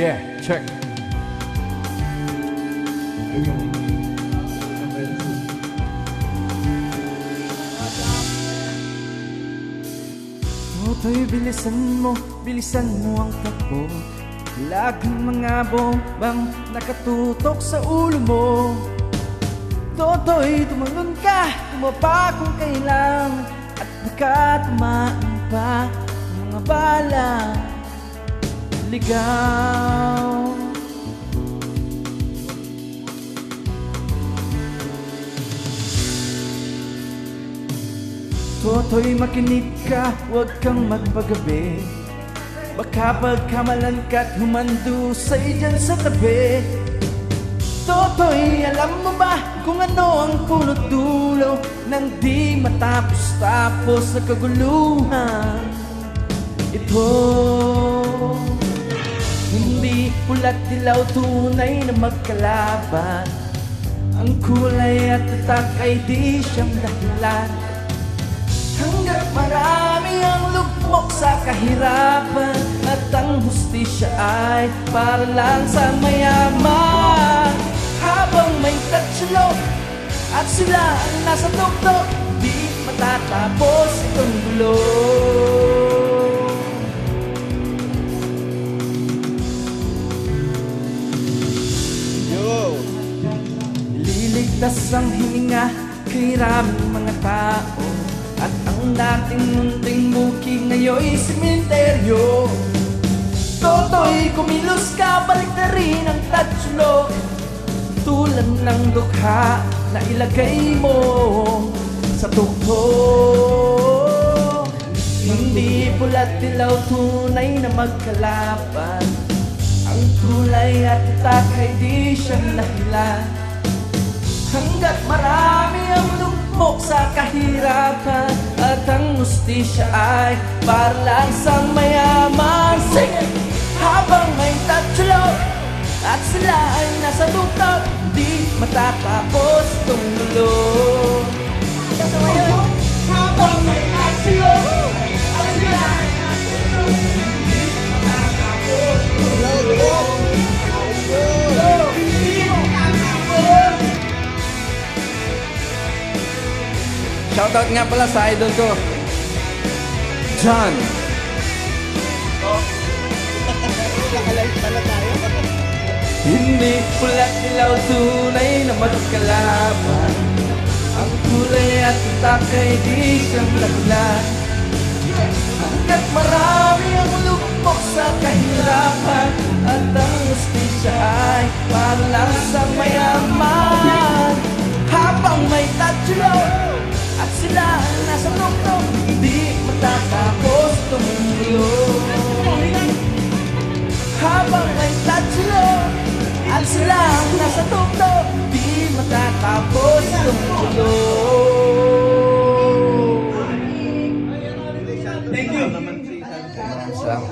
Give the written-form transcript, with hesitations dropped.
Yeah, check. Toto'y bilisan mo ang takbo. Lagang mga bombang nakatutok sa ulo mo. Toto'y tumalon ka, tumapa kung kailan, at baka tumaan pa ang mga bala. Ligaw. Toto'y makinig ka, huwag kang magpagabi. Baka pagkamalan ka't humandusay dyan sa tabi. Toto'y alam mo ba kung ano ang punot dulo ng di matapos-tapos sa kaguluhan? Ito, hindi pula't dilaw, tunay na magkalaban. Ang kulay at tatak ay di siyang dahilan. Hanggat marami ang lugmok sa kahirapan, at ang hustisya ay para lang sa mayaman. Habang may tatsulo at sila ang nasa tuktok, di matatapos itong gulo. Liligtas ang hininga kay maraming mga tao, at ang dating munting bukid ngayon'y simenteryo. Toto'y kumilos ka, balik na rin ang tatsulo, tulad ng dukha na ilagay mo sa tukto. Hindi pula't dilaw, tunay na magkalaban. Ang kulay at tatak ay di siyang dahilan. Hanggat marami ang lugmok sa kahirapan, at ang hustisya ay para lang sa mayaman. Sige! Habang may tatsulo at sila ay nasa tuktok, di matatapos itong gulo. Habang may tatsulo at sila ay nasa tuktok, di matatapos itong gulo. Shoutout nga pala sa idol ko, John. Hindi pula't dilaw, tunay na magkalaban. Ang kulay at tatak ay di siyang dahilan. Hanggat marami ang lugmok sa kahirapan, at ang hustisya ay para lang sa mayaman. Habang may tatsulo at sila nasa tuktok, di matatapos itong gulo. Habang may tatsulo at sila nasa tuktok, di matatapos